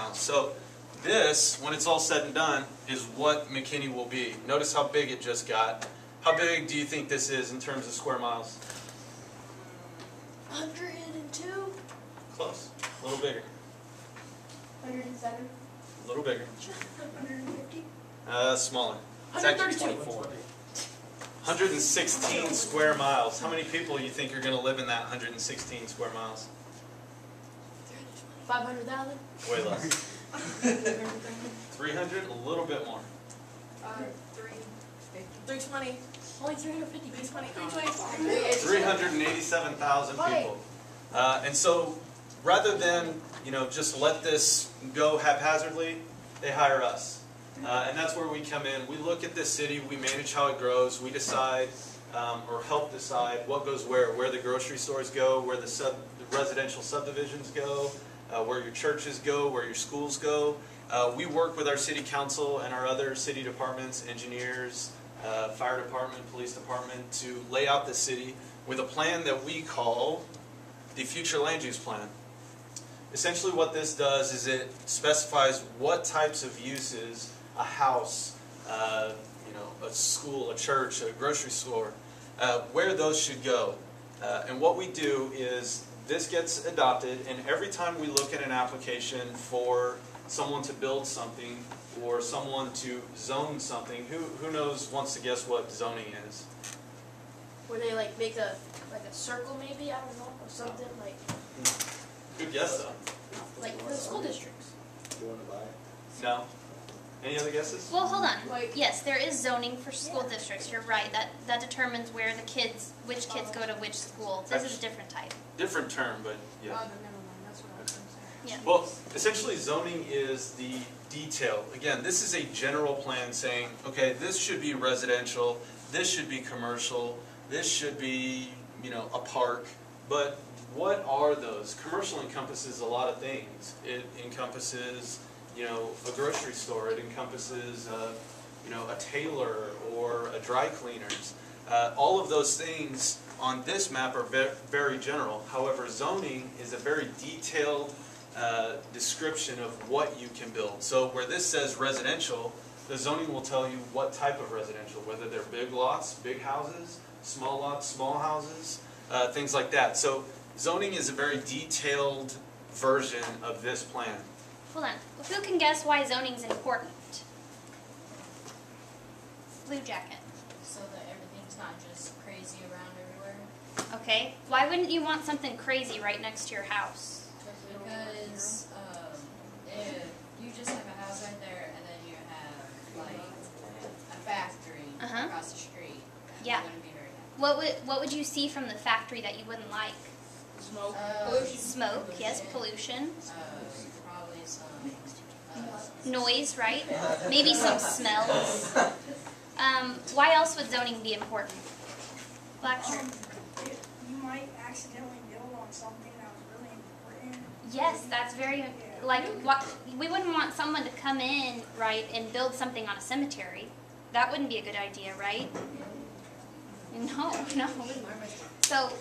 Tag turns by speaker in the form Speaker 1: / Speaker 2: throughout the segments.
Speaker 1: now. So this, when it's all said and done, is what McKinney will be. Notice how big it just got. How big do you think this is in terms of square miles?
Speaker 2: 102.
Speaker 1: Close. A little bigger.
Speaker 2: 107.
Speaker 1: A little bigger.
Speaker 2: 150.
Speaker 1: Smaller. It's actually 24. 116 square miles. How many people do you think are going to live in that 116 square miles?
Speaker 2: 500,000.
Speaker 1: Way less. 300? A little bit more.
Speaker 2: 320. Only 350. 320.
Speaker 1: 387,000 people. And so, rather than just let this go haphazardly, they hire us. And that's where we come in. We look at this city, we manage how it grows, we decide or help decide what goes where the grocery stores go, where the residential subdivisions go, where your churches go, where your schools go. We work with our city council and our other city departments, engineers, fire department, police department, to lay out the city with a plan that we call the future land use plan. Essentially what this does is it specifies what types of uses a house, a school, a church, a grocery store, where those should go. And what we do is this gets adopted, and every time we look at an application for someone to build something or someone to zone something, who wants to guess what zoning is?
Speaker 2: Where they make a circle maybe, I don't know, or something like.
Speaker 1: Good guess though.
Speaker 2: Like the school districts.
Speaker 3: You want to buy it?
Speaker 1: No. Any other guesses?
Speaker 4: Well, hold on. Yes, there is zoning for school districts. You're right. That determines where which kids go to which school. This is a different type.
Speaker 1: Different term, but yeah.
Speaker 2: Oh, never mind. That's what I was going to say.
Speaker 4: Yeah.
Speaker 1: Well, essentially zoning is the detail. Again, this is a general plan saying, okay, this should be residential, this should be commercial, this should be, a park, but what are those? Commercial encompasses a lot of things. It encompasses, a grocery store. It encompasses, a tailor or a dry cleaners. All of those things on this map are very general. However, zoning is a very detailed description of what you can build. So where this says residential, the zoning will tell you what type of residential, whether they're big lots, big houses, small lots, small houses, things like that. So zoning is a very detailed version of this plan.
Speaker 4: Hold on. Who can guess why zoning is important? Blue jacket.
Speaker 5: So that everything's not just crazy around everywhere.
Speaker 4: Okay. Why wouldn't you want something crazy right next to your house?
Speaker 5: Because if you just have a house right there and then you have a factory across the street,
Speaker 4: Yeah.
Speaker 5: you wouldn't be very happy.
Speaker 4: What would you see from the factory that you wouldn't like?
Speaker 2: Smoke.
Speaker 4: Smoke, yes, pollution.
Speaker 5: Probably some
Speaker 4: Noise, right? Maybe some smells. Why else would zoning be important? Black shirt.
Speaker 6: You might accidentally build on something that was really important.
Speaker 4: Yes, that's very, we wouldn't want someone to come in, right, and build something on a cemetery. That wouldn't be a good idea, right? No. So,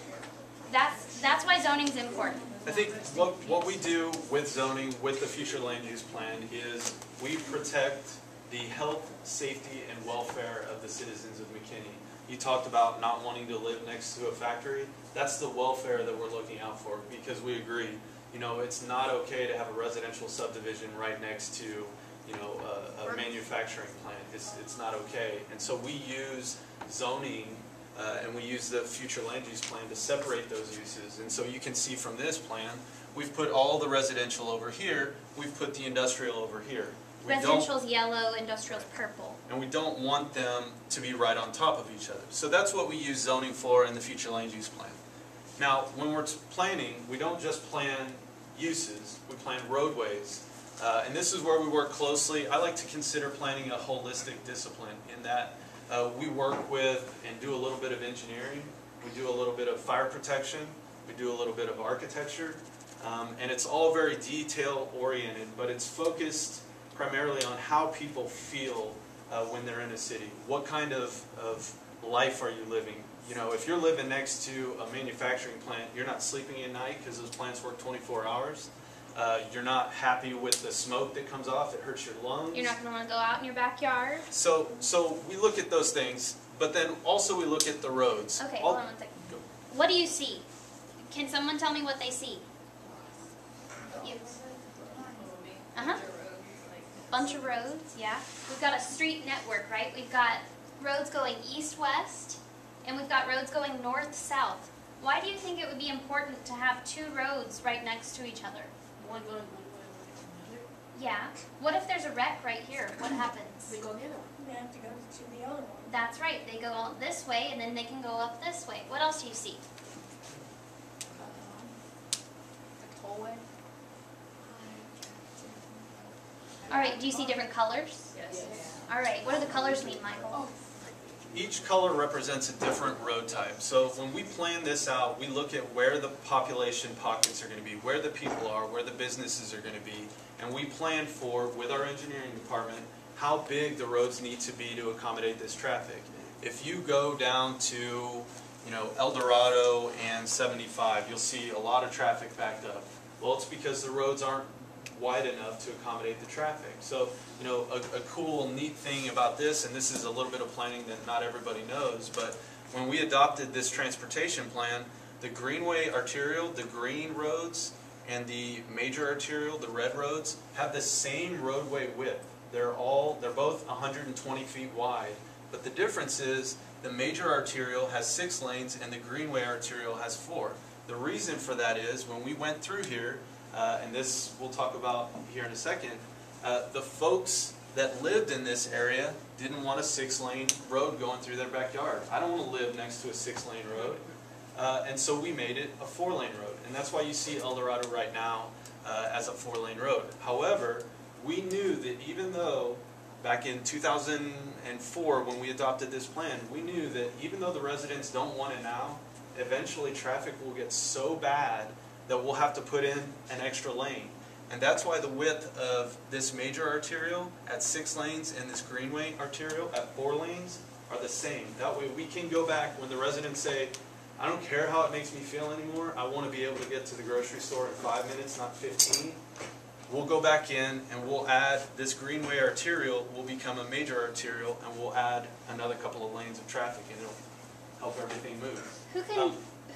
Speaker 4: that's why zoning's important.
Speaker 1: I think what we do with zoning, with the future land use plan, is we protect the health, safety, and welfare of the citizens of McKinney. You talked about not wanting to live next to a factory. That's the welfare that we're looking out for, because we agree. It's not okay to have a residential subdivision right next to, a manufacturing plant. It's not okay. And so we use zoning and we use the future land use plan to separate those uses. And so you can see from this plan, we've put all the residential over here, we've put the industrial over here.
Speaker 4: Residential's yellow, industrial's purple.
Speaker 1: And we don't want them to be right on top of each other. So that's what we use zoning for in the future land use plan. Now, when we're planning, we don't just plan uses, we plan roadways. And this is where we work closely. I like to consider planning a holistic discipline in that we work with and do a little bit of engineering, we do a little bit of fire protection, we do a little bit of architecture, and it's all very detail oriented, but it's focused primarily on how people feel when they're in a city. What kind of life are you living? If you're living next to a manufacturing plant, you're not sleeping at night because those plants work 24 hours. You're not happy with the smoke that comes off. It hurts your lungs.
Speaker 4: You're not going to want to go out in your backyard.
Speaker 1: So we look at those things, but then also we look at the roads.
Speaker 4: Okay, hold on one second. What do you see? Can someone tell me what they see? You. Uh-huh. Bunch of roads, yeah. We've got a street network, right? We've got roads going east-west, and we've got roads going north-south. Why do you think it would be important to have two roads right next to each other?
Speaker 2: One going.
Speaker 4: Yeah. What if there's a wreck right here? What happens?
Speaker 2: We go the other one.
Speaker 6: They have to go to the other one.
Speaker 4: That's right. They go all this way, and then they can go up this way. What else do you see?
Speaker 2: The tollway.
Speaker 4: All right. Do you see different colors?
Speaker 2: Yes.
Speaker 4: All right. What do the colors mean, Michael?
Speaker 1: Each color represents a different road type. So when we plan this out, we look at where the population pockets are going to be, where the people are, where the businesses are going to be, and we plan for, with our engineering department, how big the roads need to be to accommodate this traffic. If you go down to, El Dorado and 75, you'll see a lot of traffic backed up. Well, it's because the roads aren't wide enough to accommodate the traffic. So, a cool, neat thing about this, and this is a little bit of planning that not everybody knows, but when we adopted this transportation plan, the Greenway Arterial, the green roads, and the major arterial, the red roads, have the same roadway width. They're both 120 feet wide, but the difference is the major arterial has 6 lanes and the Greenway Arterial has 4. The reason for that is when we went through here, and this we'll talk about here in a second, the folks that lived in this area didn't want a 6-lane road going through their backyard. I don't want to live next to a 6-lane road. And so we made it a 4-lane road. And that's why you see El Dorado right now as a 4-lane road. However, we knew that even though back in 2004 when we adopted this plan, we knew that even though the residents don't want it now, eventually traffic will get so bad that we'll have to put in an extra lane. And that's why the width of this major arterial at 6 lanes and this Greenway Arterial at 4 lanes are the same. That way we can go back when the residents say, I don't care how it makes me feel anymore, I want to be able to get to the grocery store in 5 minutes, not 15. We'll go back in and we'll add this Greenway Arterial will become a major arterial, and we'll add another couple of lanes of traffic, and it'll help everything move.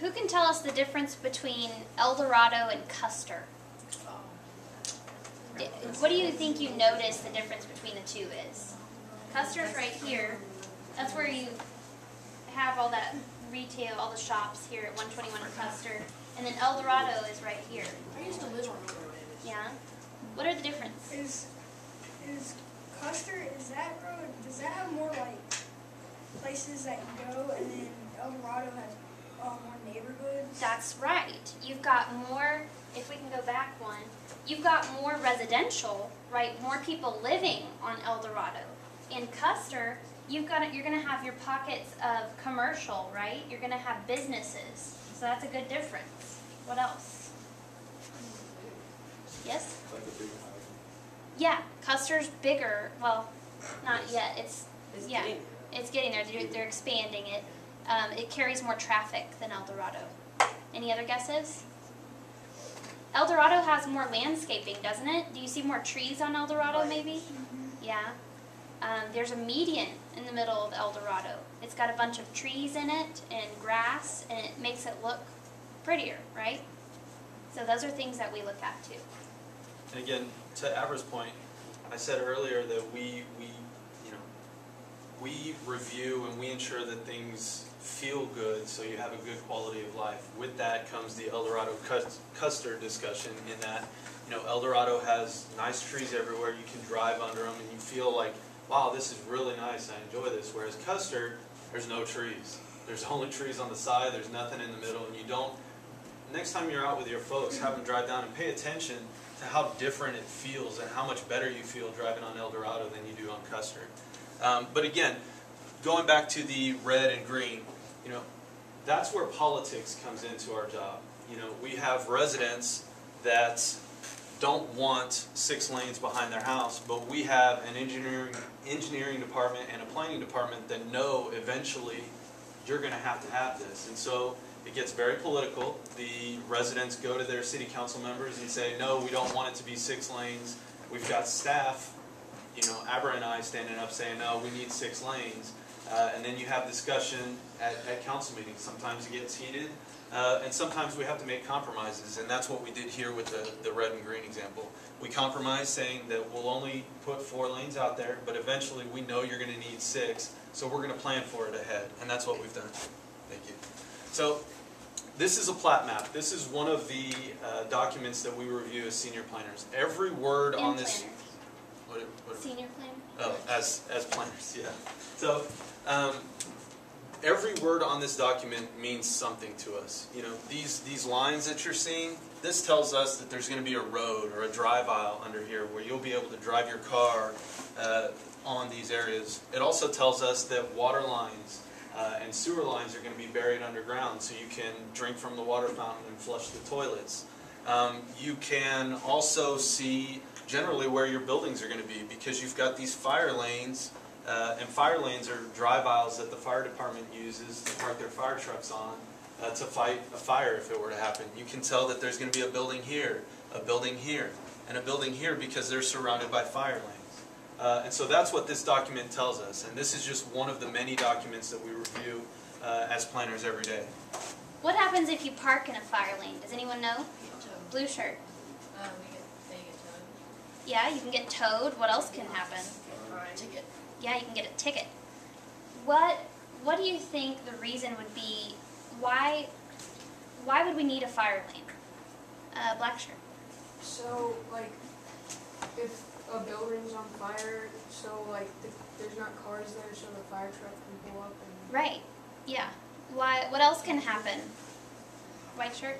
Speaker 4: Who can tell us the difference between El Dorado and Custer? What do you think you notice the difference between the two is? Custer's right here. That's where you have all that retail, all the shops here at 121 Custer. And then El Dorado is right here.
Speaker 2: I used to live on the road.
Speaker 4: Yeah? What are the differences?
Speaker 6: Is Custer, is that road, does that have more like places that you go, and then El Dorado has more neighborhoods?
Speaker 4: That's right. You've got more, if we can go back one, you've got more residential, right? More people living on El Dorado. In Custer, you're going to have your pockets of commercial, right? You're going to have businesses. So that's a good difference. What else? Yes?
Speaker 3: Like a big house.
Speaker 4: Yeah, Custer's bigger. Well, not yet. It's
Speaker 2: getting
Speaker 4: it's getting there. They're expanding it. It carries more traffic than El Dorado. Any other guesses? El Dorado has more landscaping, doesn't it? Do you see more trees on El Dorado, maybe? Yeah. There's a median in the middle of El Dorado. It's got a bunch of trees in it and grass, and it makes it look prettier, right? So those are things that we look at too.
Speaker 1: And again, to Avra's point, I said earlier that we review and we ensure that things feel good so you have a good quality of life. With that comes the El Dorado Custer discussion, in that El Dorado has nice trees everywhere, you can drive under them and you feel like, wow, this is really nice, I enjoy this. Whereas Custer, there's no trees. There's only trees on the side, there's nothing in the middle, and you don't, next time you're out with your folks, have them drive down and pay attention to how different it feels and how much better you feel driving on El Dorado than you do on Custer. But again, going back to the red and green, that's where politics comes into our job. We have residents that don't want 6 lanes behind their house, but we have an engineering department and a planning department that know eventually you're going to have this. And so it gets very political. The residents go to their city council members and say, no, we don't want it to be 6 lanes. We've got staff, Abra and I standing up saying, no, we need 6 lanes. And then you have discussion at council meetings. Sometimes it gets heated, and sometimes we have to make compromises, and that's what we did here with the red and green example. We compromised saying that we'll only put 4 lanes out there, but eventually we know you're going to need 6, so we're going to plan for it ahead, and that's what we've done. Thank you. So this is a plat map. This is one of the documents that we review as senior planners. Every word on this... What
Speaker 4: Senior planner?
Speaker 1: Oh, as planners, yeah. So every word on this document means something to us. These lines that you're seeing, this tells us that there's going to be a road or a drive aisle under here where you'll be able to drive your car on these areas. It also tells us that water lines and sewer lines are going to be buried underground so you can drink from the water fountain and flush the toilets. You can also see generally where your buildings are going to be, because you've got these fire lanes, and fire lanes are drive aisles that the fire department uses to park their fire trucks on to fight a fire if it were to happen. You can tell that there's going to be a building here, a building here, and a building here because they're surrounded by fire lanes. And so that's what this document tells us, and this is just one of the many documents that we review as planners every day.
Speaker 4: What happens if you park in a fire lane? Does anyone know? Blue shirt.
Speaker 5: They get towed.
Speaker 4: Yeah, you can get towed. What else can happen?
Speaker 5: Ticket.
Speaker 4: Yeah, you can get a ticket. What do you think the reason would be? Why would we need a fire lane? Black shirt.
Speaker 7: So, like, if a building's on fire, so, like, there's not cars there, so the fire truck can pull up and...
Speaker 4: Right. Yeah. Why? What else can happen? White shirt.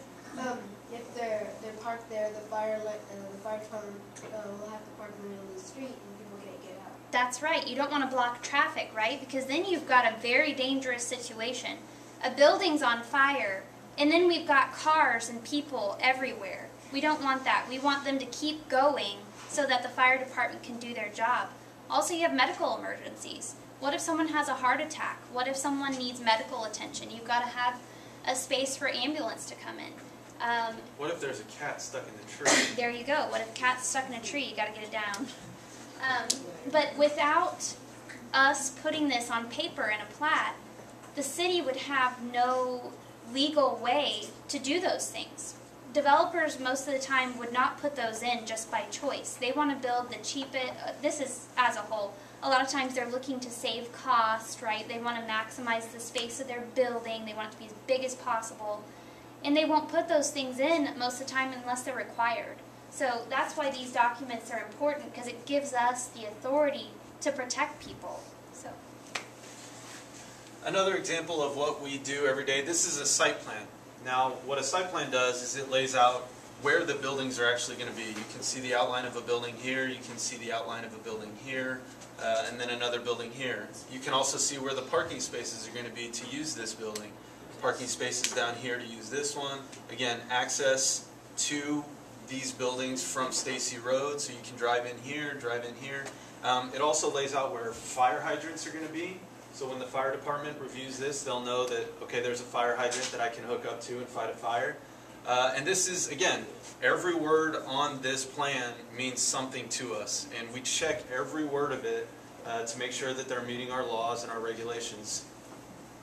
Speaker 2: If they're parked there, the fire department will have to park in the middle of the street and people can't get out.
Speaker 4: That's right. You don't want to block traffic, right? Because then you've got a very dangerous situation. A building's on fire, and then we've got cars and people everywhere. We don't want that. We want them to keep going so that the fire department can do their job. Also, you have medical emergencies. What if someone has a heart attack? What if someone needs medical attention? You've got to have a space for ambulance to come in.
Speaker 1: What if there's a cat stuck in the tree?
Speaker 4: There you go. What if a cat's stuck in a tree? You got to get it down. But without us putting this on paper in a plat, the city would have no legal way to do those things. Developers most of the time would not put those in just by choice. They want to build the cheapest, this is as a whole, a lot of times they're looking to save cost, right? They want to maximize the space of their building, they want it to be as big as possible. And they won't put those things in most of the time unless they're required. So that's why these documents are important, because it gives us the authority to protect people. So.
Speaker 1: Another example of what we do every day, this is a site plan. Now, what a site plan does is it lays out where the buildings are actually going to be. You can see the outline of a building here, you can see the outline of a building here, and then another building here. You can also see where the parking spaces are going to be to use this building. Parking spaces down here to use this one. Again, access to these buildings from Stacy Road, so you can drive in here, drive in here. It also lays out where fire hydrants are going to be. So when the fire department reviews this, they'll know that, okay, there's a fire hydrant that I can hook up to and fight a fire. And this is, again, every word on this plan means something to us. And we check every word of it to make sure that they're meeting our laws and our regulations.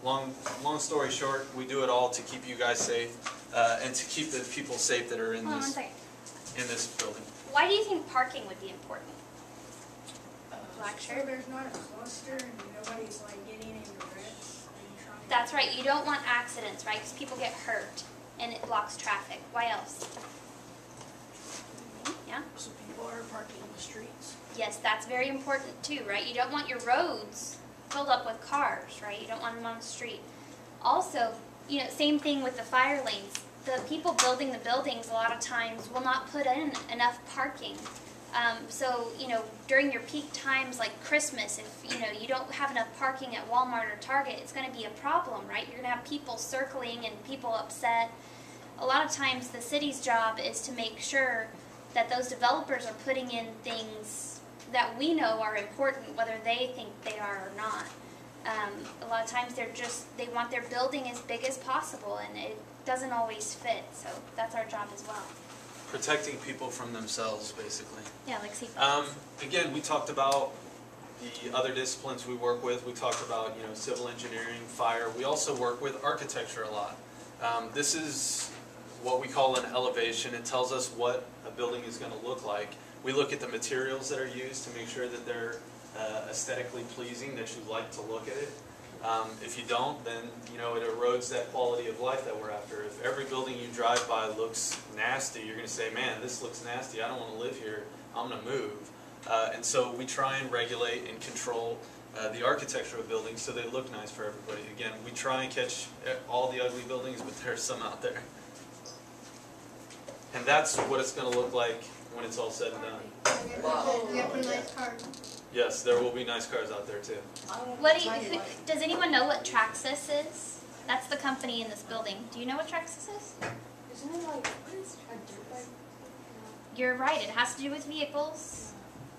Speaker 1: Long story short, we do it all to keep you guys safe and to keep the people safe that are in this building.
Speaker 4: Why do you think parking would be important? Black
Speaker 6: So
Speaker 4: shirt.
Speaker 6: there's not a cluster and nobody's like getting in wrecks.
Speaker 4: That's right. You don't want accidents, right? Because people get hurt and it blocks traffic. Why else? Yeah?
Speaker 2: So people are parking in the streets.
Speaker 4: Yes, that's very important too, right? You don't want your roads filled up with cars, right? You don't want them on the street. Also, same thing with the fire lanes. The people building the buildings a lot of times will not put in enough parking. So, during your peak times like Christmas, if, you don't have enough parking at Walmart or Target, it's going to be a problem, right? You're going to have people circling and people upset. A lot of times the city's job is to make sure that those developers are putting in things that we know are important, whether they think they are or not. A lot of times they want their building as big as possible, and it doesn't always fit. So that's our job as well.
Speaker 1: Protecting people from themselves, basically.
Speaker 4: Yeah, like seatbelts.
Speaker 1: Again, we talked about the other disciplines we work with. We talked about, you know, civil engineering, fire. We also work with architecture a lot. This is what we call an elevation. It tells us what a building is going to look like. We look at the materials that are used to make sure that they're aesthetically pleasing, that you like to look at it. If you don't, then, you know, it erodes that quality of life that we're after. If every building you drive by looks nasty, you're going to say, man, this looks nasty, I don't want to live here, I'm going to move. And so we try and regulate and control the architecture of buildings so they look nice for everybody. Again, we try and catch all the ugly buildings, but there's some out there. And that's what it's going to look like when it's all said and done.
Speaker 2: You have a nice car.
Speaker 1: Yes, there will be nice cars out there too.
Speaker 4: Does anyone know what Traxxas is? That's the company in this building. Do you know what Traxxas is?
Speaker 7: Isn't it like a dirt bike?
Speaker 4: You're right. It has to do with vehicles.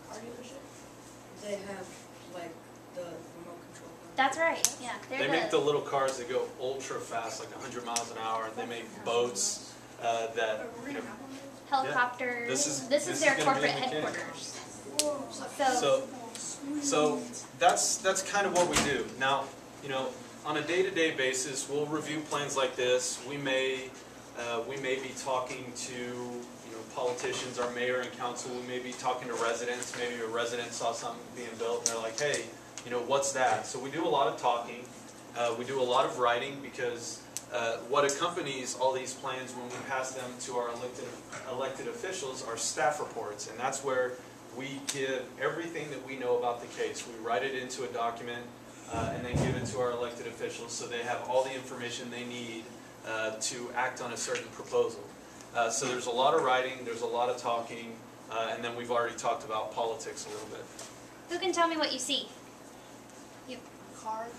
Speaker 7: Car dealership?
Speaker 8: They have like the remote control.
Speaker 4: That's right. Yeah,
Speaker 1: They make the little cars that go ultra fast, like 100 miles an hour. They make boats that, you know,
Speaker 4: helicopters.
Speaker 1: This
Speaker 4: is
Speaker 1: is
Speaker 4: their
Speaker 1: gonna be
Speaker 4: corporate
Speaker 1: in McKinney.
Speaker 4: headquarters.
Speaker 1: So that's kind of what we do. Now, you know, on a day-to-day basis, we'll review plans like this. We may be talking to, you know, politicians, our mayor and council. We may be talking to residents. Maybe a resident saw something being built and they're like, hey, you know, what's that? So we do a lot of talking. We do a lot of writing because what accompanies all these plans when we pass them to our elected officials are staff reports, and that's where we give everything that we know about the case. We write it into a document and then give it to our elected officials so they have all the information they need to act on a certain proposal. So there's a lot of writing, there's a lot of talking, and then we've already talked about politics a little bit.
Speaker 4: Who can tell me what you see?
Speaker 6: Cars.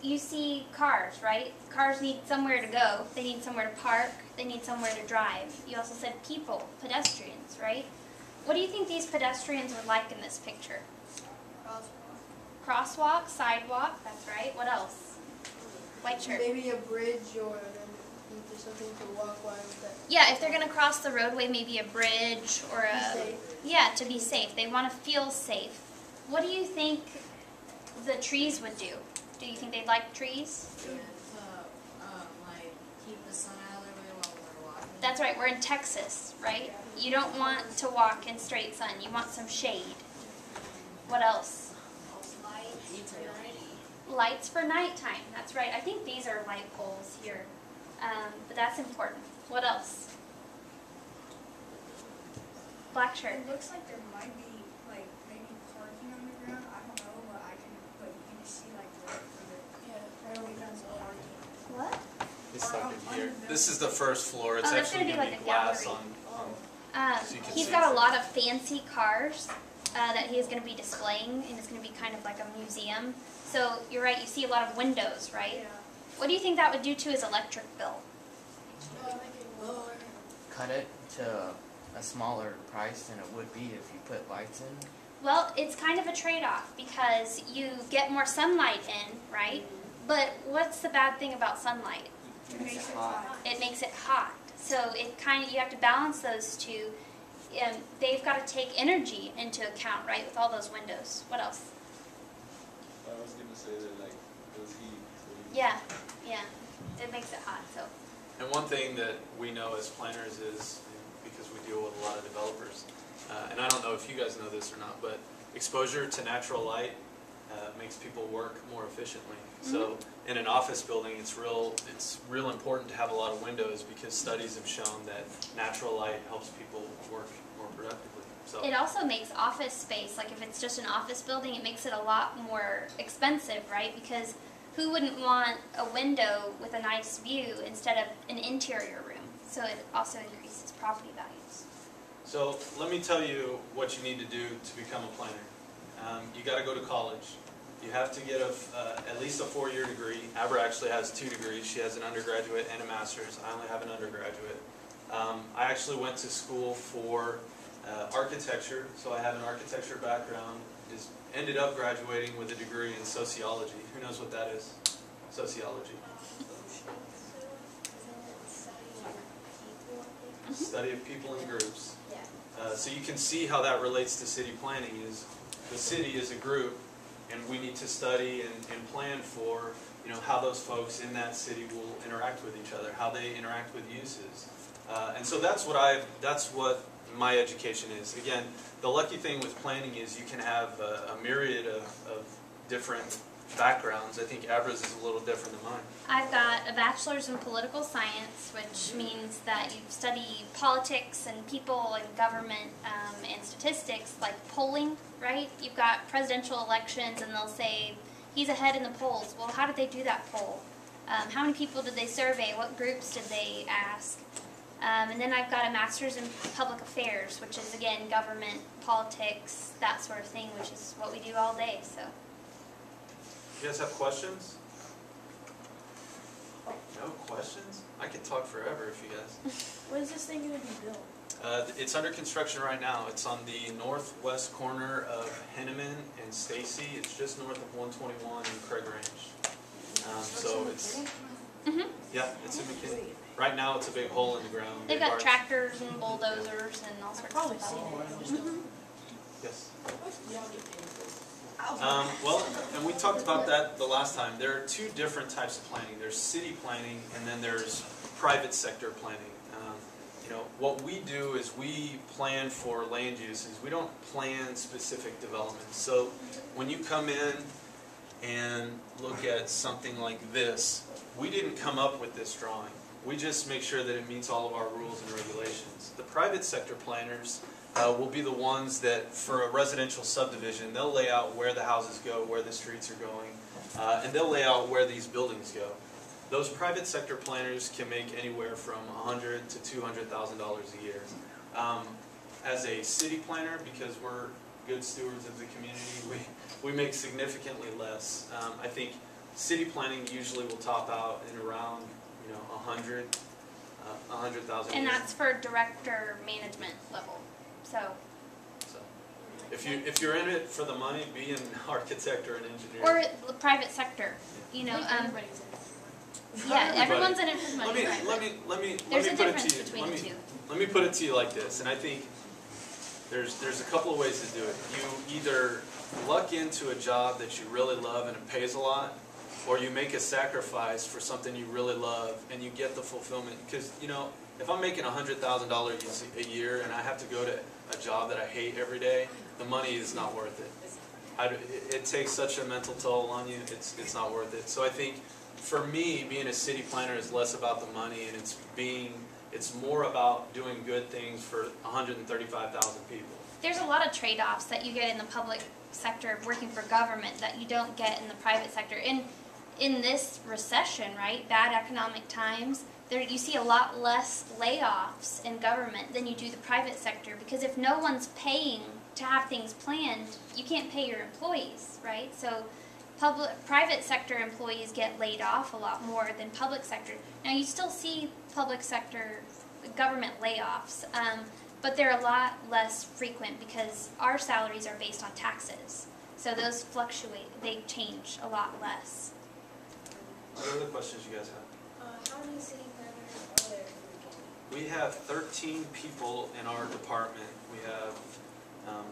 Speaker 4: You see cars, right? Cars need somewhere to go. They need somewhere to park. They need somewhere to drive. You also said people, pedestrians, right? What do you think these pedestrians are like in this picture? Crosswalk, sidewalk, that's right. What else? White shirt.
Speaker 2: Maybe a bridge or something to walk by with that.
Speaker 4: Yeah, if they're going to cross the roadway, maybe a bridge or a...
Speaker 2: Safe.
Speaker 4: Yeah, to be safe. They want to feel safe. What do you think the trees would do? Do you think they'd like trees?
Speaker 5: Yeah, like keep the sun out of their way while we're walking.
Speaker 4: That's right, we're in Texas, right? You don't want to walk in straight sun. You want some shade. What else? Lights for nighttime. That's right. I think these are light poles here. But that's important. What else? Black shirt.
Speaker 6: It looks like there might be like maybe parking on the ground. I don't know, but you can see like where we got some parking.
Speaker 4: What?
Speaker 1: It's stuck in here. This is the first floor. It's
Speaker 4: Oh, that's
Speaker 1: actually
Speaker 4: gonna be
Speaker 1: going to
Speaker 4: like
Speaker 1: be
Speaker 4: a
Speaker 1: glass
Speaker 4: gallery.
Speaker 1: on so you can
Speaker 4: He's
Speaker 1: see
Speaker 4: got
Speaker 1: it.
Speaker 4: a lot of fancy cars that he is going to be displaying, and it's going to be kind of like a museum. So you're right, you see a lot of windows, right?
Speaker 6: Yeah.
Speaker 4: What do you think that would do to his electric bill?
Speaker 9: Cut it to a smaller price than it would be if you put lights in.
Speaker 4: Well, it's kind of a trade-off because you get more sunlight in, right? But what's the bad thing about sunlight?
Speaker 6: It makes it hot.
Speaker 4: It makes it hot. So it kind of, you have to balance those two. They've got to take energy into account, right, with all those windows. What else?
Speaker 3: I was gonna say that like those heat.
Speaker 4: Yeah, it makes it hot. So
Speaker 1: And one thing that we know as planners is, because we deal with a lot of developers, and I don't know if you guys know this or not, but exposure to natural light makes people work more efficiently. So in an office building, it's real important to have a lot of windows because studies have shown that natural light helps people work more productively. So
Speaker 4: it also makes office space, like if it's just an office building, it makes it a lot more expensive, right? Because who wouldn't want a window with a nice view instead of an interior room? So it also increases property values.
Speaker 1: So let me tell you what you need to do to become a planner. You got to go to college. You have to get at least a 4-year degree. Abra actually has 2 degrees. She has an undergraduate and a master's. I only have an undergraduate. I actually went to school for architecture, so I have an architecture background, ended up graduating with a degree in sociology. Who knows what that is? Sociology. Study of people in groups. So you can see how that relates to city planning. Is the city is a group, and we need to study and plan for how those folks in that city will interact with each other, how they interact with uses, and so that's what my education is. Again, the lucky thing with planning is you can have a myriad of different backgrounds. I think Abra's is a little different than mine.
Speaker 4: I've got a bachelor's in political science, which means that you study politics and people and government and statistics, like polling, right? You've got presidential elections and they'll say, he's ahead in the polls. Well, how did they do that poll? How many people did they survey? What groups did they ask? And then I've got a master's in public affairs, which is, again, government, politics, that sort of thing, which is what we do all day. So.
Speaker 1: You guys have questions? No questions? I could talk forever if you guys.
Speaker 6: When is this thing going to be built?
Speaker 1: It's under construction right now. It's on the northwest corner of Henneman and Stacy. It's just north of 121 and Craig Ranch. So it's yeah, it's in McKinney. Right now, it's a big hole in the ground.
Speaker 4: They've got tractors and bulldozers and all sorts of stuff.
Speaker 1: Yes. Well, and we talked about that the last time. There are two different types of planning. There's city planning, and then there's private sector planning. What we do is we plan for land uses. We don't plan specific developments. So when you come in and look at something like this, we didn't come up with this drawing. We just make sure that it meets all of our rules and regulations. The private sector planners will be the ones that, for a residential subdivision, they'll lay out where the houses go, where the streets are going, and they'll lay out where these buildings go. Those private sector planners can make anywhere from $100,000 to $200,000 a year. As a city planner, because we're good stewards of the community, we make significantly less. I think city planning usually will top out in around $100,000 a year.
Speaker 4: And that's for director management level. So
Speaker 1: if you're in it for the money, be an architect or an engineer.
Speaker 4: or the private sector, yeah, everyone's in it for the money.
Speaker 1: Let me
Speaker 4: There's a
Speaker 1: put it
Speaker 4: difference
Speaker 1: to you.
Speaker 4: between the two.
Speaker 1: Let me put it to you like this, and I think there's a couple of ways to do it. You either luck into a job that you really love and it pays a lot, or you make a sacrifice for something you really love and you get the fulfillment. Because if I'm making $100,000 a year and I have to go to a job that I hate every day, the money is not worth it. It takes such a mental toll on you. It's not worth it. So I think for me, being a city planner is less about the money, and it's more about doing good things for 135,000 people.
Speaker 4: There's a lot of trade-offs that you get in the public sector working for government that you don't get in the private sector. In this recession, right, bad economic times, you see a lot less layoffs in government than you do the private sector, because if no one's paying to have things planned, you can't pay your employees, right? So private sector employees get laid off a lot more than public sector. Now you still see public sector government layoffs, but they're a lot less frequent because our salaries are based on taxes. So those fluctuate, they change a lot less.
Speaker 1: What other questions you guys have?
Speaker 2: How many city planners are there in McKinney?
Speaker 1: We have 13 people in our department. We have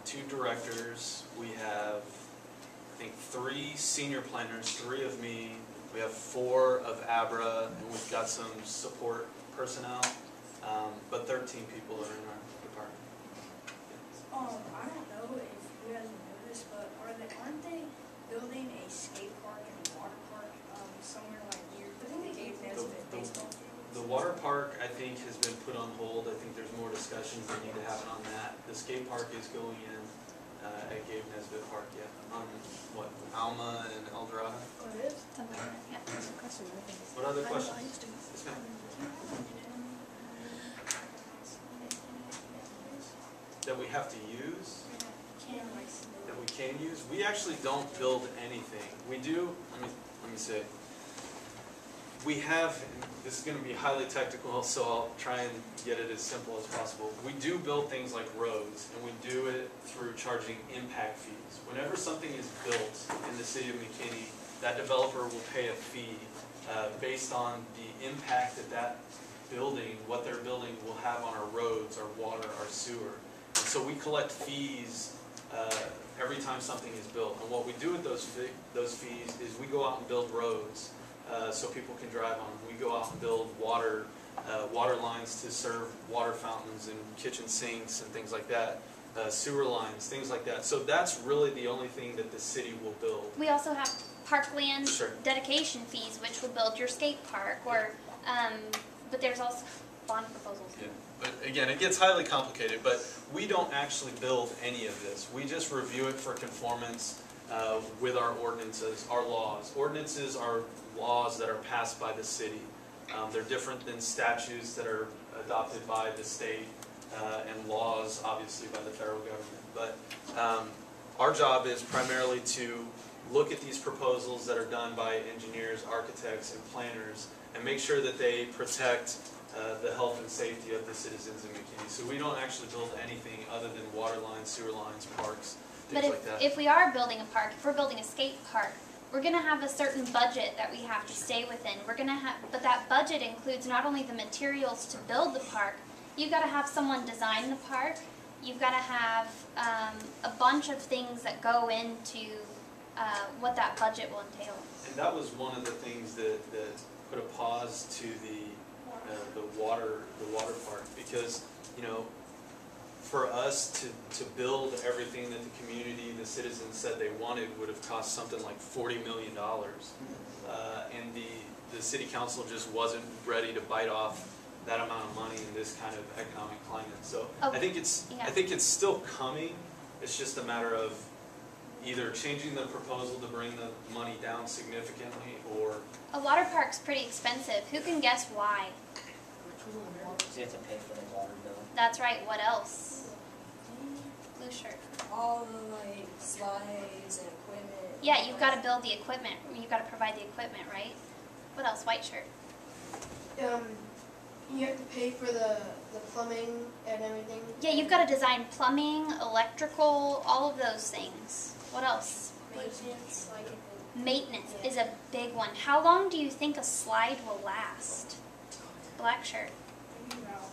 Speaker 1: 2 directors. We have, I think, 3 senior planners, 3 of me. We have 4 of Abra, and we've got some support personnel. But 13 people are in our department.
Speaker 6: I don't know if you guys know this, but aren't they building a skate park and a water park somewhere like near Dave Nesbitt baseball field?
Speaker 1: The water park, I think, has been put on hold. I think there's more discussions that need to happen on that. The skate park is going in at Gabe Nesbitt Park, yeah. On what, Alma and El Dorado?
Speaker 6: Oh, it is?
Speaker 4: Something like that, yeah.
Speaker 1: What other questions? Yes, ma'am. That we have to use? That we can use? We actually don't build anything. We do, let me say, we have, this is going to be highly technical, so I'll try and get it as simple as possible. We do build things like roads, and we do it through charging impact fees. Whenever something is built in the city of McKinney, that developer will pay a fee based on the impact that that building, what they're building, will have on our roads, our water, our sewer. And so we collect fees every time something is built. And what we do with those fees is we go out and build roads so people can drive on them. We go out and build water lines to serve water fountains and kitchen sinks and things like that. Sewer lines, things like that. So that's really the only thing that the city will build.
Speaker 4: We also have parkland
Speaker 1: Sure.
Speaker 4: dedication fees, which will build your skate park, or but there's also bond proposals.
Speaker 1: Yeah. But again, it gets highly complicated, but we don't actually build any of this. We just review it for conformance with our ordinances, our laws. Ordinances are laws that are passed by the city. They're different than statutes that are adopted by the state and laws, obviously, by the federal government. But our job is primarily to look at these proposals that are done by engineers, architects, and planners, and make sure that they protect the health and safety of the citizens in McKinney. So we don't actually build anything other than water lines, sewer lines, parks, things
Speaker 4: But
Speaker 1: like that.
Speaker 4: if we are building a park, if we're building a skate park, we're going to have a certain budget that we have to stay within. We're going to have, but that budget includes not only the materials to build the park. You've got to have someone design the park. You've got to have a bunch of things that go into what that budget will entail.
Speaker 1: And that was one of the things that put a pause to the water park, because, you know, for us to build everything that the community, the citizens said they wanted would have cost something like $40 million. And the city council just wasn't ready to bite off that amount of money in this kind of economic climate. So I think it's still coming. It's just a matter of either changing the proposal to bring the money down significantly, or...
Speaker 4: A water park's pretty expensive. Who can guess why?
Speaker 9: You have to pay for the water bill.
Speaker 4: That's right. What else? Blue shirt.
Speaker 8: All the like slides and equipment.
Speaker 4: Yeah, you've got to build the equipment. You've got to provide the equipment, right? What else? White shirt.
Speaker 2: You have to pay for the plumbing and everything.
Speaker 4: Yeah, you've got to design plumbing, electrical, all of those things. What else?
Speaker 2: Maintenance, like
Speaker 4: Maintenance is a big one. How long do you think a slide will last? Black shirt.
Speaker 6: Maybe about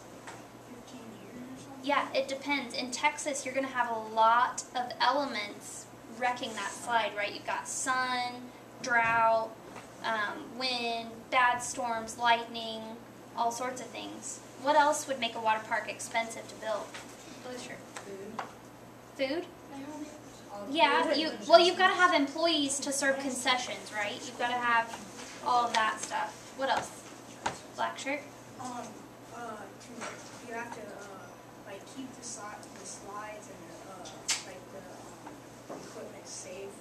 Speaker 6: 15 years or something.
Speaker 4: Yeah, it depends. In Texas, you're going to have a lot of elements wrecking that slide, right? You've got sun, drought, wind, bad storms, lightning, all sorts of things. What else would make a water park expensive to build? Blue shirt. Food? Yeah, you've got to have employees to serve concessions, right? You've got to have all of that stuff. What else? Black shirt?
Speaker 6: You have to like keep the slides and like the equipment safe.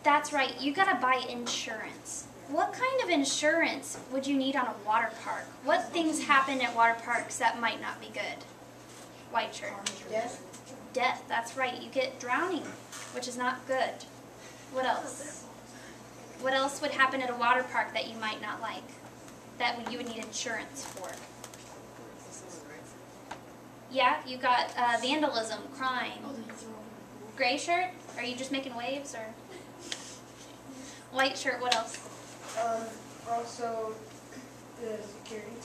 Speaker 4: That's right. You got to buy insurance. What kind of insurance would you need on a water park? What things happen at water parks that might not be good? White shirt.
Speaker 2: death.
Speaker 4: Death, that's right. You get drowning, which is not good. What else? What else would happen at a water park that you might not like? That you would need insurance for? Yeah, you got vandalism, crime. Gray shirt? Are you just making waves, or? White shirt, what else?
Speaker 2: Also the security.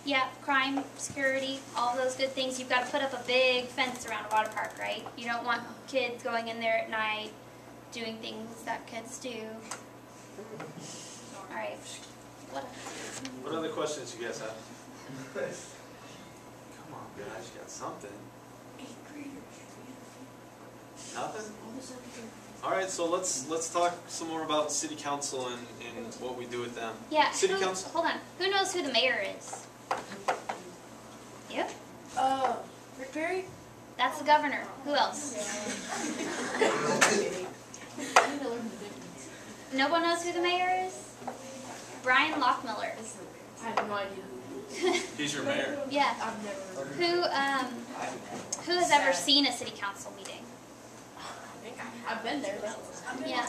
Speaker 4: Yeah, crime, security, all those good things. You've got to put up a big fence around a water park, right? You don't want kids going in there at night doing things that kids do. All right.
Speaker 1: What other questions you guys have? Come on, guys, you got something. Nothing? All right, so let's talk some more about city council and what we do with them.
Speaker 4: Yeah.
Speaker 1: City council.
Speaker 4: Hold on. Who knows who the mayor is? Yep.
Speaker 2: Rick Perry?
Speaker 4: That's the governor. Who else? No one knows who the mayor is? Brian Lockmiller.
Speaker 7: I have no idea.
Speaker 1: He's your mayor.
Speaker 4: Yeah.
Speaker 7: I've never.
Speaker 4: Who has ever seen a city council meeting?
Speaker 7: I've been there.
Speaker 4: Yeah.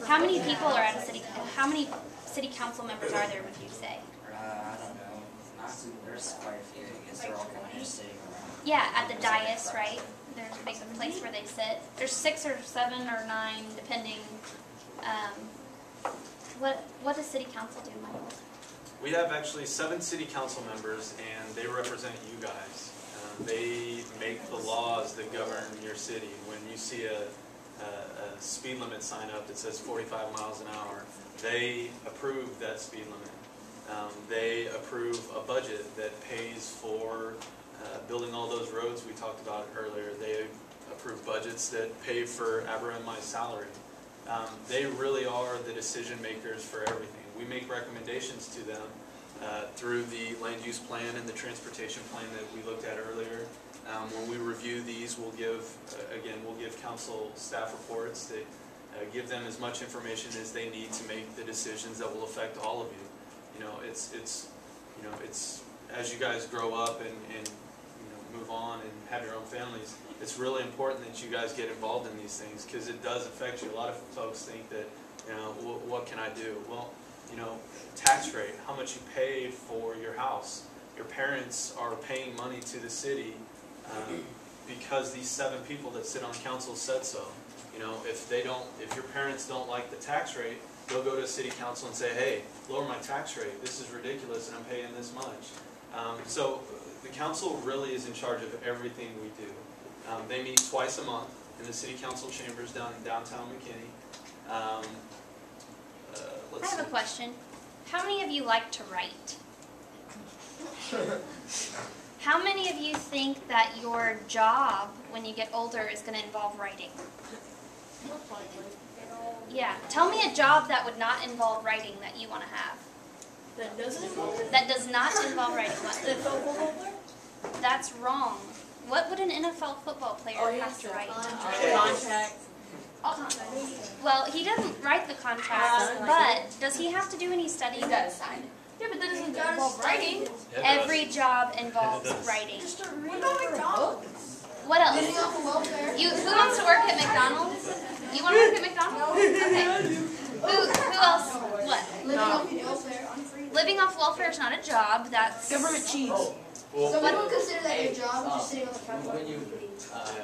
Speaker 4: How many people are at a city? How many city council members are there, would you say?
Speaker 9: I don't know. There's quite a few. I guess they're all kind of just sitting around.
Speaker 4: Yeah, at the dais, right? There's a big place where they sit. There's 6 or 7 or 9, depending. What does city council do, Michael?
Speaker 1: We have actually 7 city council members, and they represent you guys. They make the laws that govern your city. When you see a speed limit sign up that says 45 miles an hour, they approve that speed limit. They approve a budget that pays for building all those roads we talked about earlier. They approve budgets that pay for Aber and my salary. They really are the decision makers for everything. We make recommendations to them through the land use plan and the transportation plan that we looked at earlier. When we review these, we'll give council staff reports that give them as much information as they need to make the decisions that will affect all of you. You know, it's as you guys grow up and move on and have your own families, it's really important that you guys get involved in these things because it does affect you. A lot of folks think that, what can I do? Well, tax rate, how much you pay for your house. Your parents are paying money to the city because these 7 people that sit on council said so. If your parents don't like the tax rate, they'll go to city council and say, hey, lower my tax rate. This is ridiculous and I'm paying this much. So the council really is in charge of everything we do. They meet twice a month in the city council chambers down in downtown McKinney.
Speaker 4: I have a question. How many of you like to write? How many of you think that your job when you get older is going to involve writing? Yeah. Tell me a job that would not involve writing that you want to have.
Speaker 6: That doesn't involve it?
Speaker 4: That does not involve writing.
Speaker 6: The football player?
Speaker 4: That's wrong. What would an NFL football player have to write?
Speaker 6: Contract.
Speaker 4: Well, he doesn't write the contracts, but does he have to do any studying?
Speaker 5: You gotta sign it.
Speaker 6: Yeah, but that doesn't involve writing.
Speaker 4: Every job involves writing.
Speaker 6: What about McDonald's?
Speaker 4: What else?
Speaker 2: Living off of welfare.
Speaker 4: Who wants to work at McDonald's? You want to work at McDonald's? Okay. Who else? What?
Speaker 2: Living off of welfare.
Speaker 4: Living off welfare is not a job. That's
Speaker 6: Government cheese.
Speaker 1: Well,
Speaker 2: Some people consider that your job, just sitting on the couch.
Speaker 9: When you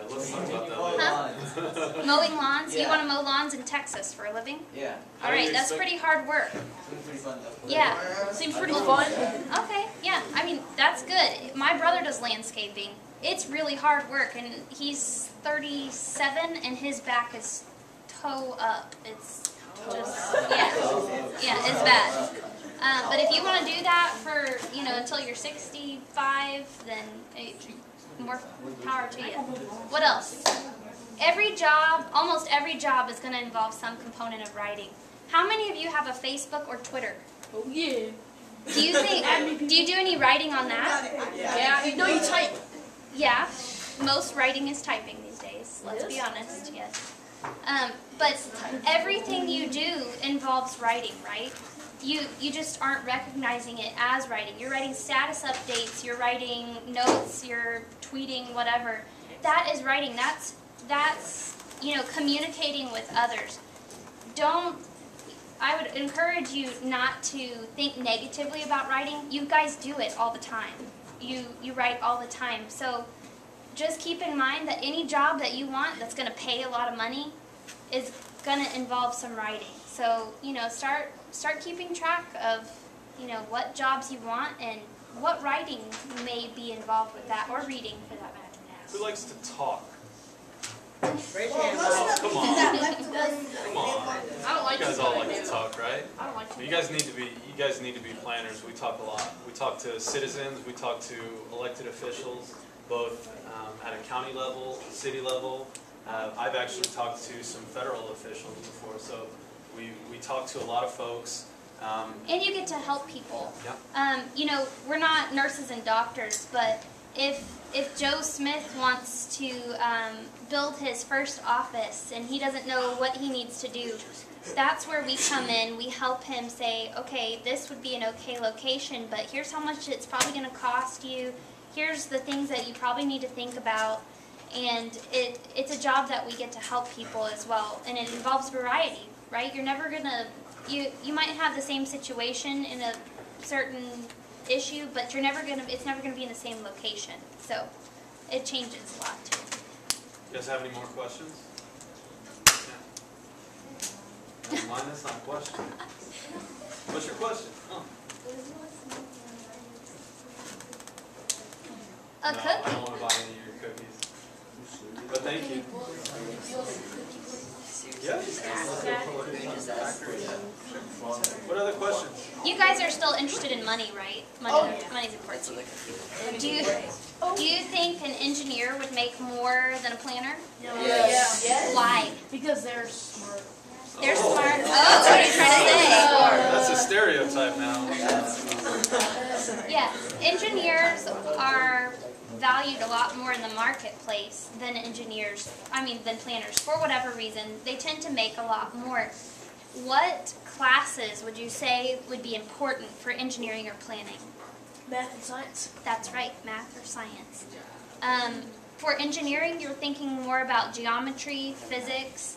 Speaker 1: let's talk about that later.
Speaker 4: Huh? Mowing lawns. You
Speaker 9: Yeah.
Speaker 4: want to mow lawns in Texas for a living?
Speaker 9: yeah,
Speaker 4: All right, that's pretty hard work.
Speaker 9: it's pretty fun though.
Speaker 4: Yeah.
Speaker 6: Seems pretty fun.
Speaker 4: Okay, yeah, I mean, that's good. My brother does landscaping. It's really hard work, and he's 37, and his back is toe up. It's just, yeah, it's bad. But if you want to do that for, until you're 65, then more power to you. What else? Almost every job is going to involve some component of writing. How many of you have a Facebook or Twitter?
Speaker 6: Oh yeah.
Speaker 4: Do you do any writing on that?
Speaker 6: Yeah. No, you type.
Speaker 4: Yeah, most writing is typing these days. Let's be honest. Yes. But everything you do involves writing, right? You just aren't recognizing it as writing. You're writing status updates. You're writing notes. You're tweeting whatever. That is writing. That's communicating with others. I would encourage you not to think negatively about writing. You guys do it all the time. You write all the time. So just keep in mind that any job that you want that's going to pay a lot of money is going to involve some writing. So, start keeping track of, what jobs you want and what writing may be involved with that, or reading for that matter.
Speaker 1: Who likes to talk?
Speaker 8: Raise your hand.
Speaker 1: Oh, come on.
Speaker 2: Come
Speaker 1: Come on.
Speaker 6: I don't like
Speaker 1: You guys
Speaker 6: to
Speaker 1: all like to talk, right?
Speaker 6: I don't like to.
Speaker 1: You guys need to be planners. We talk a lot. We talk to citizens. We talk to elected officials, both at a county level, city level. I've actually talked to some federal officials before, so we talk to a lot of folks.
Speaker 4: And you get to help people.
Speaker 1: Yeah.
Speaker 4: We're not nurses and doctors, but if Joe Smith wants to build his first office and he doesn't know what he needs to do, that's where we come in. We help him say, okay, this would be an okay location, but here's how much it's probably going to cost you. Here's the things that you probably need to think about. And it's a job that we get to help people as well. And it involves variety, right? You're never going to you might have the same situation in a certain issue, but it's never gonna be in the same location. So it changes a lot too.
Speaker 1: You guys have any more questions? Yeah. Mine, that's not a question. What's your question? Oh.
Speaker 4: A
Speaker 1: No, I
Speaker 4: cookie?
Speaker 1: don't want to buy any of your cookies. But thank you. Yeah. What other questions?
Speaker 4: You guys are still interested in money, right? Money's important to you. Do you think an engineer would make more than a planner?
Speaker 6: Yes.
Speaker 4: Why?
Speaker 6: Because they're smart.
Speaker 4: They're smart. Oh, what are you trying to
Speaker 1: That's a stereotype now.
Speaker 4: say? Yeah, engineers are valued a lot more in the marketplace than than planners. For whatever reason, they tend to make a lot more. What classes would you say would be important for engineering or planning?
Speaker 6: Math and science.
Speaker 4: That's right, math or science. For engineering, you're thinking more about geometry, physics.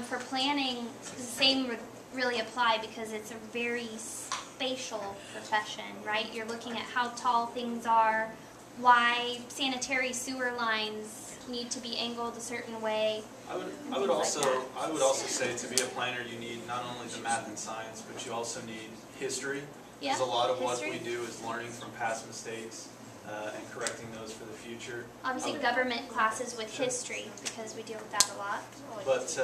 Speaker 4: For planning, the same would really apply because it's a very spatial profession, right? You're looking at how tall things are, why sanitary sewer lines need to be angled a certain way.
Speaker 1: I would also say to be a planner you need not only the math and science, but you also need history.
Speaker 4: Yeah,
Speaker 1: Because a lot of
Speaker 4: history.
Speaker 1: what we do is learning from past mistakes and correcting those for the future.
Speaker 4: Obviously government classes with history because we deal with that a lot.
Speaker 1: But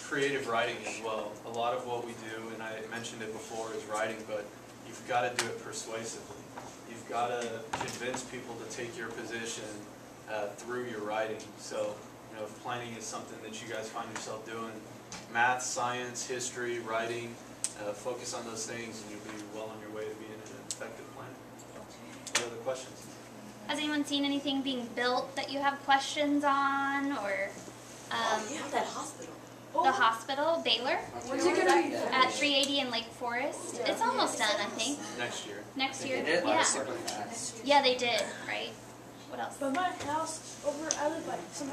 Speaker 1: creative writing as well. A lot of what we do, and I mentioned it before, is writing, but you've got to do it persuasively. You've got to convince people to take your position through your writing. So, if planning is something that you guys find yourself doing, math, science, history, writing, focus on those things and you'll be well on your way to being an effective planner. What other questions?
Speaker 4: Has anyone seen anything being built that you have questions on, or
Speaker 8: that hospital.
Speaker 4: the hospital, Baylor,
Speaker 6: When's it gonna be?
Speaker 4: at 380 in Lake Forest? It's almost done, I think.
Speaker 1: Next year.
Speaker 4: Next
Speaker 9: They
Speaker 4: year,
Speaker 9: did it
Speaker 4: yeah.
Speaker 9: super fast.
Speaker 4: Yeah, they did, right? What else?
Speaker 6: But my house I live by for some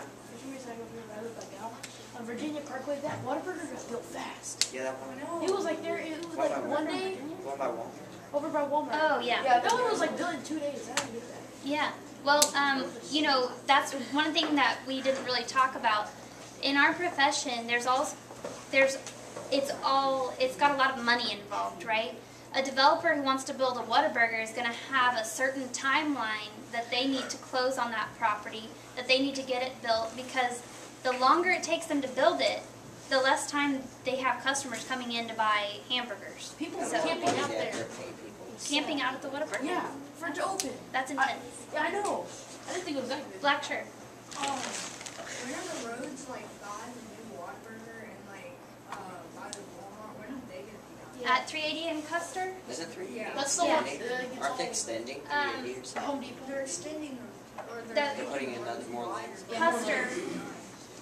Speaker 6: reason I live by Gal. On Virginia Parkway, that Whataburger got built fast.
Speaker 8: Yeah, that one.
Speaker 6: It was like one day
Speaker 8: One by one.
Speaker 6: over by Walmart.
Speaker 4: Oh, yeah.
Speaker 6: That one was like built in 2 days. I didn't get that.
Speaker 4: Yeah. Well, that's one thing that we didn't really talk about. In our profession, it's got a lot of money involved, right? A developer who wants to build a Whataburger is going to have a certain timeline that they need to close on that property, that they need to get it built, because the longer it takes them to build it, the less time they have customers coming in to buy hamburgers.
Speaker 6: People
Speaker 4: So-
Speaker 6: camping out there.
Speaker 4: Camping out at the Whataburger?
Speaker 6: Yeah, for it to open.
Speaker 4: That's intense.
Speaker 6: Yeah, I know. I didn't think it was that good.
Speaker 4: Black shirt.
Speaker 10: Where are the roads like by the new Whataburger and like by the Walmart? When are they gonna be done?
Speaker 4: At 380 in Custer?
Speaker 8: Is it 3?
Speaker 10: Yeah.
Speaker 6: That's the
Speaker 4: Yeah.
Speaker 6: one.
Speaker 8: Aren't they extending 3 years?
Speaker 6: The Home Depot.
Speaker 10: They're extending them, or
Speaker 4: The-
Speaker 10: they're
Speaker 8: They're putting in another more lanes.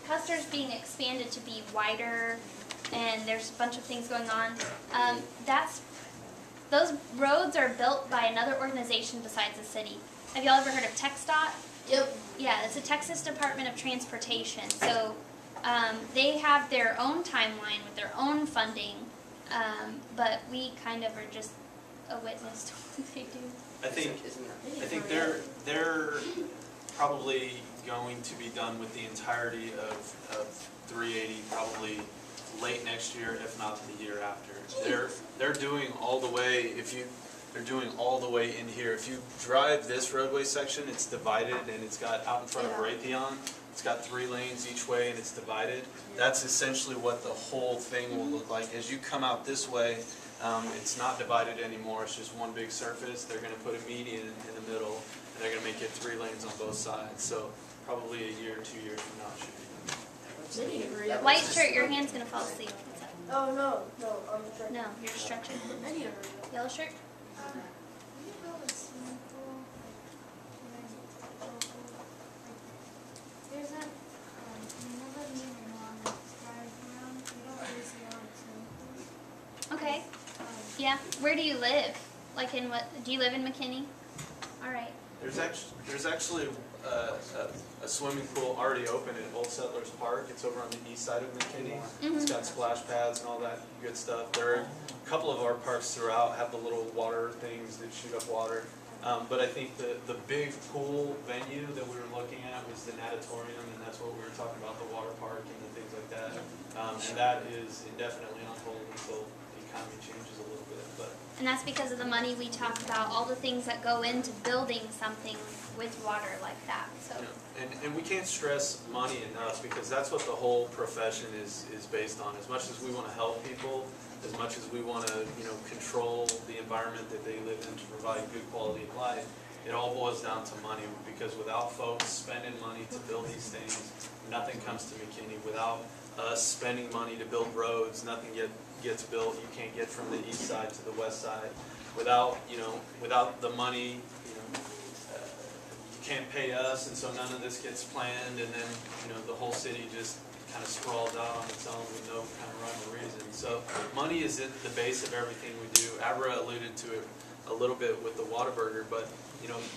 Speaker 4: Custer's being expanded to be wider, and there's a bunch of things going on. Those roads are built by another organization besides the city. Have y'all ever heard of TxDOT?
Speaker 2: Yep.
Speaker 4: Yeah, it's the Texas Department of Transportation. So they have their own timeline with their own funding, but we kind of are just a witness to what they do.
Speaker 1: I think
Speaker 8: Isn't it?
Speaker 1: they're probably going to be done with the entirety of 380 probably late next year, if not the year after. They're doing all the way. They're doing all the way in here. If you drive this roadway section, it's divided and it's got out in front of Raytheon. It's got 3 lanes each way and it's divided. That's essentially what the whole thing will look like. As you come out this way, it's not divided anymore. It's just one big surface. They're going to put a median in the middle, and they're going to make it 3 lanes on both sides. So probably a year, 2 years from now, it should be done.
Speaker 4: White shirt, your hand's gonna fall asleep. What's up?
Speaker 2: Oh, no, I'm trying.
Speaker 4: No, you're stretching.
Speaker 6: I need a hurry up.
Speaker 4: Yellow shirt?
Speaker 10: There's that, never need one drive around. We don't really see a lot of swimming pools.
Speaker 4: Okay. Yeah. Where do you live? Like in what? Do you live in McKinney? All right.
Speaker 1: There's actually a swimming pool already open at Old Settlers Park. It's over on the east side of McKinney. It's got splash pads and all that good stuff. There are a couple of our parks throughout have the little water things that shoot up water. But I think the big pool venue that we were looking at was the natatorium, and that's what we were talking about, the water park and the things like that. And that is indefinitely on hold until the economy changes a little bit.
Speaker 4: And that's because of the money we talked about, all the things that go into building something with water like that. So.
Speaker 1: Yeah. And we can't stress money enough, because that's what the whole profession is based on. As much as we want to help people, as much as we want to control the environment that they live in to provide good quality of life, it all boils down to money. Because without folks spending money to build these things, nothing comes to McKinney. Without us spending money to build roads, nothing gets built. You can't get from the east side to the west side. Without the money, you can't pay us, and so none of this gets planned, and then the whole city just kind of sprawls out on its own with no kind of rhyme or reason. So money is at the base of everything we do. Abra alluded to it a little bit with the Whataburger, but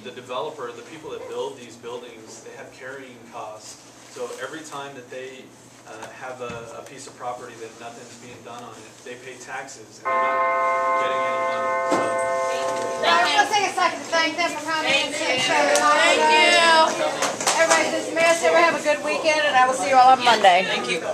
Speaker 1: the developer, the people that build these buildings, they have carrying costs. So every time that they have a piece of property that nothing's being done on it, they pay taxes, and they're not getting any money.
Speaker 11: I want to take a second to thank them for coming and sharing all of that. Everybody's dismissed. Everybody have a good weekend, and I will see you all on Monday.
Speaker 8: Thank you.